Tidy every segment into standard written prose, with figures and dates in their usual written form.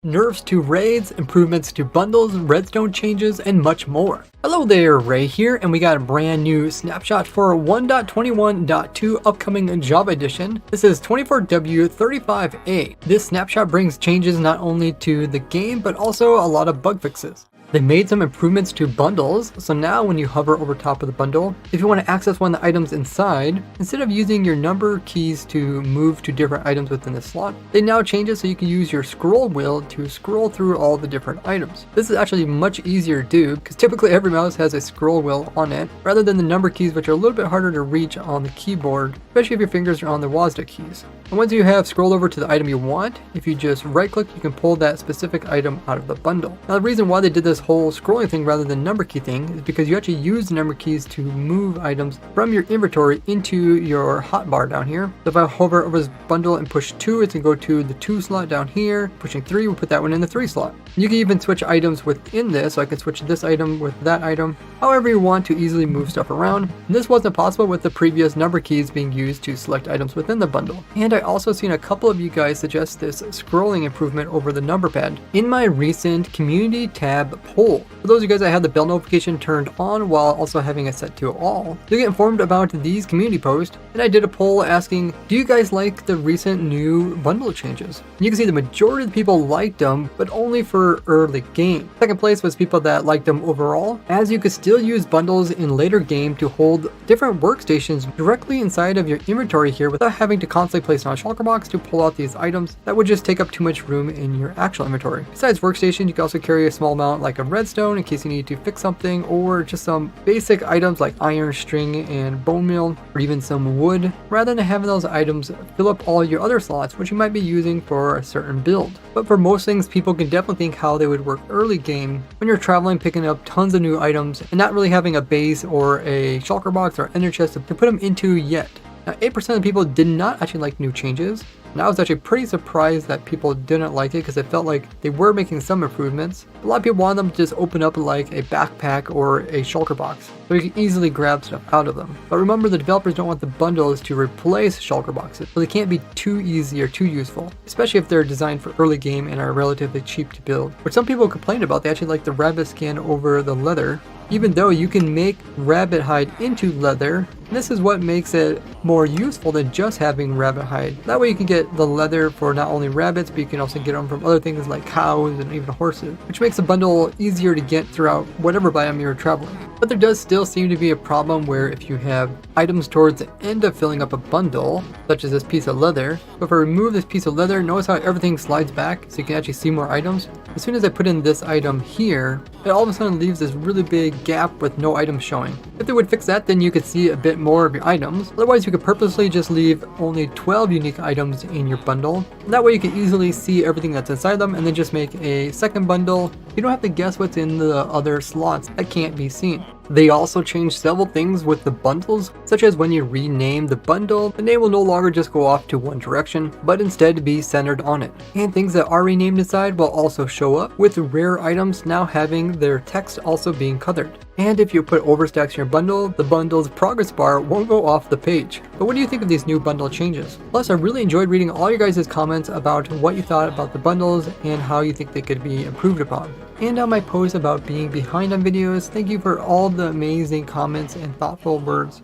nerfs to raids, improvements to bundles, redstone changes, and much more. Hello there, Ray here, and we got a brand new snapshot for 1.21.2 upcoming Java edition. This is 24W35A. This snapshot brings changes not only to the game, but also a lot of bug fixes. They made some improvements to bundles, so now when you hover over top of the bundle, if you want to access one of the items inside, instead of using your number keys to move to different items within the slot, they now change it so you can use your scroll wheel to scroll through all the different items. This is actually much easier to do, because typically every mouse has a scroll wheel on it, rather than the number keys, which are a little bit harder to reach on the keyboard, especially if your fingers are on the WASD keys. And once you have scrolled over to the item you want, if you just right click, you can pull that specific item out of the bundle. Now the reason why they did this whole scrolling thing rather than number key thing is because you actually use the number keys to move items from your inventory into your hotbar down here. So if I hover over this bundle and push 2, it's going to go to the 2 slot down here. Pushing 3, we'll put that one in the 3 slot. You can even switch items within this, so I can switch this item with that item, however you want to easily move stuff around. And this wasn't possible with the previous number keys being used to select items within the bundle. And I also seen a couple of you guys suggest this scrolling improvement over the number pad in my recent community tab poll. For those of you guys that have the bell notification turned on while also having it set to all, you'll get informed about these community posts. And I did a poll asking, do you guys like the recent new bundle changes? And you can see the majority of the people liked them, but only for early game. Second place was people that liked them overall, as you could still use bundles in later game to hold different workstations directly inside of your inventory here without having to constantly place it on a shulker box to pull out these items that would just take up too much room in your actual inventory. Besides workstation, you can also carry a small amount like a redstone in case you need to fix something, or just some basic items like iron, string, and bone meal, or even some wood, rather than having those items fill up all your other slots which you might be using for a certain build. But for most things, people can definitely think how they would work early game when you're traveling, picking up tons of new items and not really having a base or a shulker box or ender chest to put them into yet. Now 8% of people did not actually like new changes, and I was actually pretty surprised that people didn't like it because it felt like they were making some improvements. A lot of people wanted them to just open up like a backpack or a shulker box, so you can easily grab stuff out of them. But remember, the developers don't want the bundles to replace shulker boxes, so they can't be too easy or too useful, especially if they're designed for early game and are relatively cheap to build. Which some people complained about, they actually like the rabbit skin over the leather, even though you can make rabbit hide into leather. This is what makes it more useful than just having rabbit hide. That way you can get the leather for not only rabbits, but you can also get them from other things like cows and even horses, which makes the bundle easier to get throughout whatever biome you're traveling. But there does still seem to be a problem where if you have items towards the end of filling up a bundle, such as this piece of leather, but if I remove this piece of leather, notice how everything slides back so you can actually see more items. As soon as I put in this item here, it all of a sudden leaves this really big gap with no items showing. If they would fix that, then you could see a bit more of your items. Otherwise, you could purposely just leave only 12 unique items in your bundle. That way you can easily see everything that's inside them and then just make a second bundle. You don't have to guess what's in the other slots that can't be seen. They also changed several things with the bundles, such as when you rename the bundle, the name will no longer just go off to one direction, but instead be centered on it. And things that are renamed inside will also show up, with rare items now having their text also being colored. And if you put overstacks in your bundle, the bundle's progress bar won't go off the page. But what do you think of these new bundle changes? Plus, I really enjoyed reading all your guys' comments about what you thought about the bundles and how you think they could be improved upon. And on my post about being behind on videos, thank you for all the amazing comments and thoughtful words.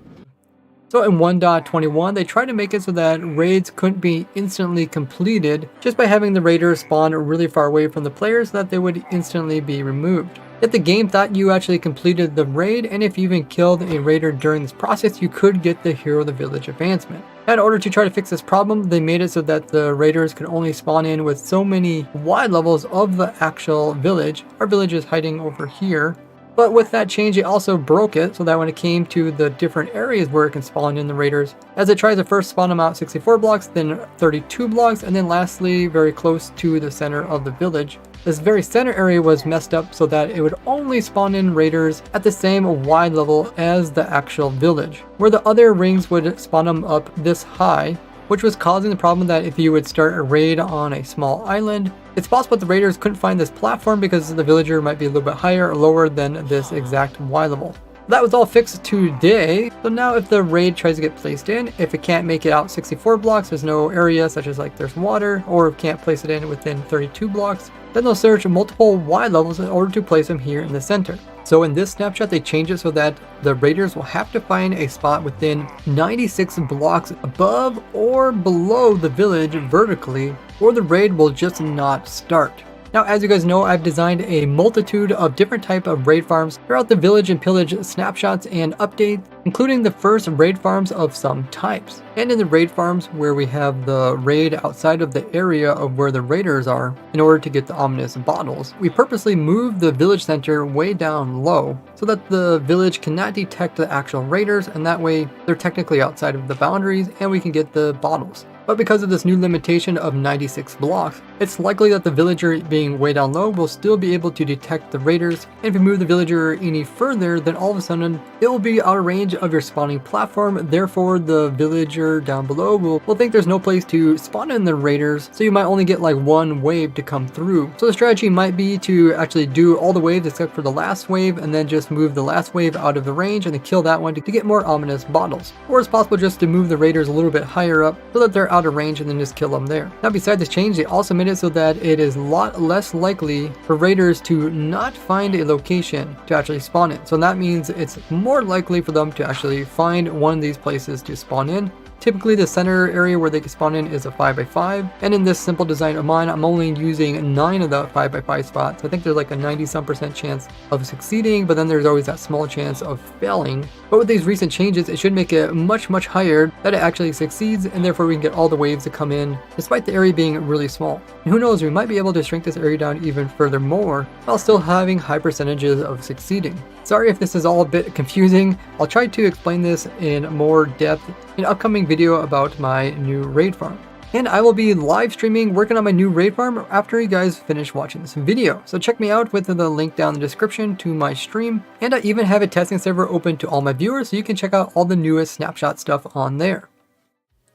So in 1.21, they tried to make it so that raids couldn't be instantly completed just by having the raiders spawn really far away from the players so that they would instantly be removed. Yet the game thought you actually completed the raid, and if you even killed a raider during this process, you could get the Hero of the Village advancement. In order to try to fix this problem, they made it so that the raiders could only spawn in with so many wide levels of the actual village. Our village is hiding over here. But with that change, it also broke it so that when it came to the different areas where it can spawn in the raiders, as it tries to first spawn them out 64 blocks, then 32 blocks, and then lastly very close to the center of the village. This very center area was messed up so that it would only spawn in raiders at the same wide level as the actual village, where the other rings would spawn them up this high, which was causing the problem that if you would start a raid on a small island, it's possible the raiders couldn't find this platform because the villager might be a little bit higher or lower than this exact Y level. That was all fixed today. So now if the raid tries to get placed in, if it can't make it out 64 blocks, there's no area such as like there's water, or can't place it in within 32 blocks, then they'll search multiple Y levels in order to place them here in the center. So in this snapshot, they change it so that the raiders will have to find a spot within 96 blocks above or below the village vertically, or the raid will just not start. Now, as you guys know, I've designed a multitude of different type of raid farms throughout the village and pillage snapshots and updates, including the first raid farms of some types. And in the raid farms where we have the raid outside of the area of where the raiders are, in order to get the ominous bottles, we purposely move the village center way down low so that the village cannot detect the actual raiders, and that way they're technically outside of the boundaries and we can get the bottles. But because of this new limitation of 96 blocks, it's likely that the villager being way down low will still be able to detect the raiders, and if you move the villager any further, then all of a sudden it will be out of range of your spawning platform. Therefore the villager down below will think there's no place to spawn in the raiders, so you might only get like one wave to come through. So the strategy might be to actually do all the waves except for the last wave, and then just move the last wave out of the range and then kill that one to get more ominous bottles. Or it's possible just to move the raiders a little bit higher up so that they're out of range and then just kill them there. Now, beside this change, they also made it so that it is a lot less likely for raiders to not find a location to actually spawn in. So that means it's more likely for them to actually find one of these places to spawn in. Typically the center area where they can spawn in is a 5x5, and in this simple design of mine, I'm only using 9 of the 5x5 spots. I think there's like a 90-some% chance of succeeding, but then there's always that small chance of failing. But with these recent changes, it should make it much higher that it actually succeeds, and therefore we can get all the waves to come in despite the area being really small. And who knows, we might be able to shrink this area down even further more while still having high percentages of succeeding. Sorry if this is all a bit confusing. I'll try to explain this in more depth in an upcoming video about my new raid farm. And I will be live streaming working on my new raid farm after you guys finish watching this video. So check me out with the link down in the description to my stream. And I even have a testing server open to all my viewers, so you can check out all the newest snapshot stuff on there.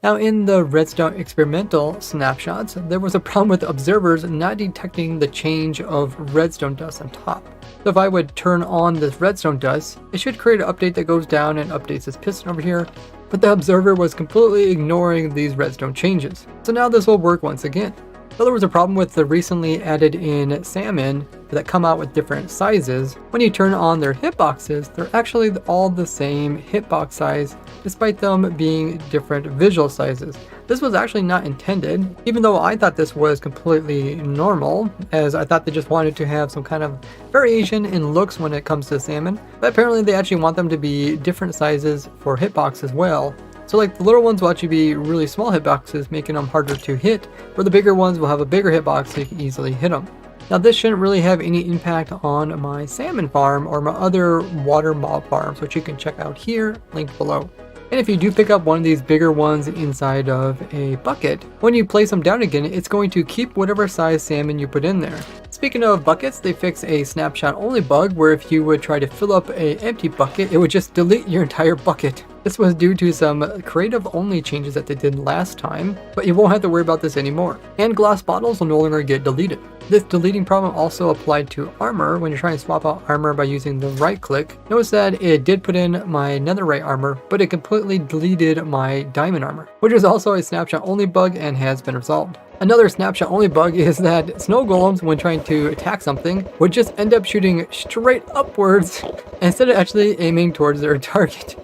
Now, in the redstone experimental snapshots, there was a problem with observers not detecting the change of redstone dust on top. So if I would turn on this redstone dust, it should create an update that goes down and updates this piston over here, but the observer was completely ignoring these redstone changes. So now this will work once again. So there was a problem with the recently added in salmon that come out with different sizes. When you turn on their hitboxes, they're actually all the same hitbox size, despite them being different visual sizes. This was actually not intended, even though I thought this was completely normal, as I thought they just wanted to have some kind of variation in looks when it comes to salmon. But apparently they actually want them to be different sizes for hitbox as well. So like the little ones will actually be really small hitboxes, making them harder to hit, where the bigger ones will have a bigger hitbox so you can easily hit them. Now this shouldn't really have any impact on my salmon farm or my other water mob farms, which you can check out here, linked below. And if you do pick up one of these bigger ones inside of a bucket, when you place them down again, it's going to keep whatever size salmon you put in there. Speaking of buckets, they fixed a snapshot only bug where if you would try to fill up an empty bucket, it would just delete your entire bucket. This was due to some creative only changes that they did last time, but you won't have to worry about this anymore. And glass bottles will no longer get deleted. This deleting problem also applied to armor when you're trying to swap out armor by using the right click. Notice that it did put in my netherite armor, but it completely deleted my diamond armor, which is also a snapshot only bug and has been resolved. Another snapshot only bug is that snow golems, when trying to attack something, would just end up shooting straight upwards instead of actually aiming towards their target.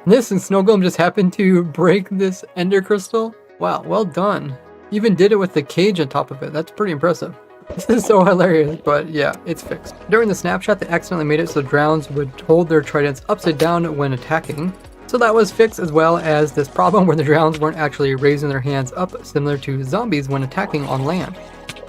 This snow golem just happened to break this ender crystal. Wow, well done. Even did it with the cage on top of it. That's pretty impressive. This is so hilarious, but yeah, it's fixed. During the snapshot, they accidentally made it so drowns would hold their tridents upside down when attacking. So that was fixed, as well as this problem where the drowns weren't actually raising their hands up, similar to zombies when attacking on land.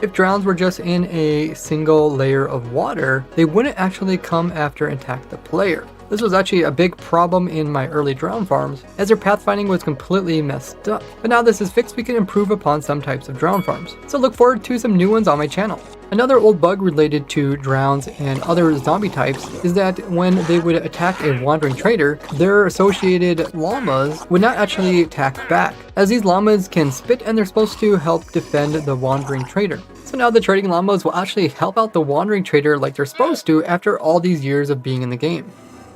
If drowns were just in a single layer of water, they wouldn't actually come after and attack the player. This was actually a big problem in my early drown farms, as their pathfinding was completely messed up. But now this is fixed, we can improve upon some types of drown farms. So look forward to some new ones on my channel. Another old bug related to drowns and other zombie types is that when they would attack a wandering trader, their associated llamas would not actually attack back, as these llamas can spit and they're supposed to help defend the wandering trader. So now the trading llamas will actually help out the wandering trader like they're supposed to after all these years of being in the game.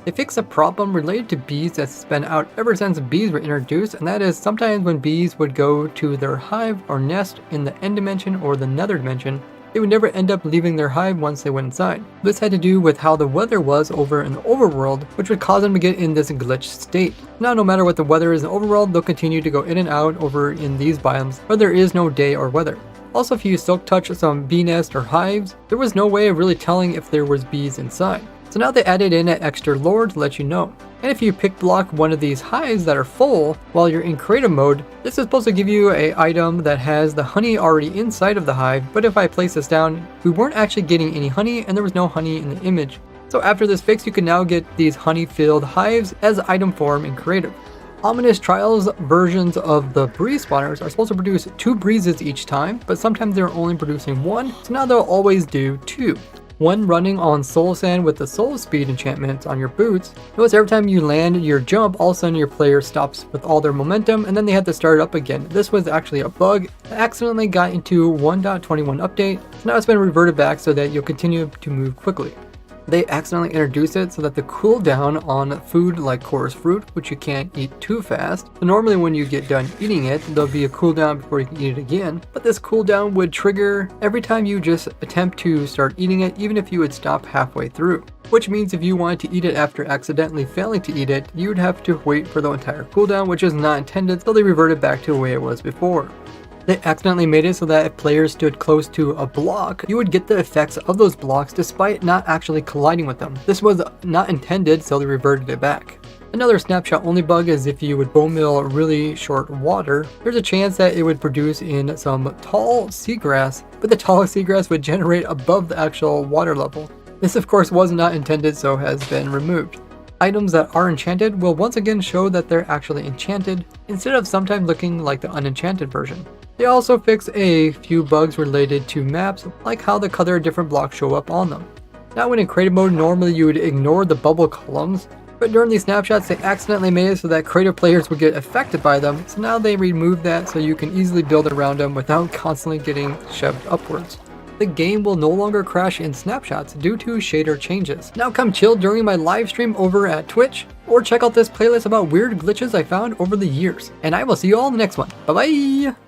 They fix a problem related to bees that's been out ever since bees were introduced, and that is sometimes when bees would go to their hive or nest in the end dimension or the nether dimension, they would never end up leaving their hive once they went inside. This had to do with how the weather was over in the overworld, which would cause them to get in this glitched state. Now no matter what the weather is in the overworld, they'll continue to go in and out over in these biomes where there is no day or weather. Also, if you silk touch some bee nest or hives, there was no way of really telling if there was bees inside. So now they added in an extra lore to let you know. And if you pick block one of these hives that are full while you're in creative mode, this is supposed to give you an item that has the honey already inside of the hive, but if I place this down, we weren't actually getting any honey and there was no honey in the image. So after this fix, you can now get these honey-filled hives as item form in creative. Ominous Trials versions of the breeze spawners are supposed to produce 2 breezes each time, but sometimes they're only producing 1, so now they'll always do 2. One running on soul sand with the soul speed enchantment on your boots. Notice every time you land your jump, all of a sudden your player stops with all their momentum and then they had to start it up again. This was actually a bug that accidentally got into 1.21 update, so now it's been reverted back so that you'll continue to move quickly. They accidentally introduced it so that the cooldown on food like chorus fruit, which you can't eat too fast. So normally when you get done eating it, there'll be a cooldown before you can eat it again. But this cooldown would trigger every time you just attempt to start eating it, even if you would stop halfway through. Which means if you wanted to eat it after accidentally failing to eat it, you would have to wait for the entire cooldown, which is not intended, so they reverted back to the way it was before. They accidentally made it so that if players stood close to a block, you would get the effects of those blocks despite not actually colliding with them. This was not intended, so they reverted it back. Another snapshot only bug is if you would bone meal really short water, there's a chance that it would produce in some tall seagrass, but the tall seagrass would generate above the actual water level. This of course was not intended, so has been removed. Items that are enchanted will once again show that they're actually enchanted, instead of sometimes looking like the unenchanted version. They also fix a few bugs related to maps, like how the color of different blocks show up on them. Now when in creative mode, normally you would ignore the bubble columns, but during these snapshots they accidentally made it so that creative players would get affected by them, so now they removed that so you can easily build around them without constantly getting shoved upwards. The game will no longer crash in snapshots due to shader changes. Now come chill during my live stream over at Twitch, or check out this playlist about weird glitches I found over the years. And I will see you all in the next one. Bye bye!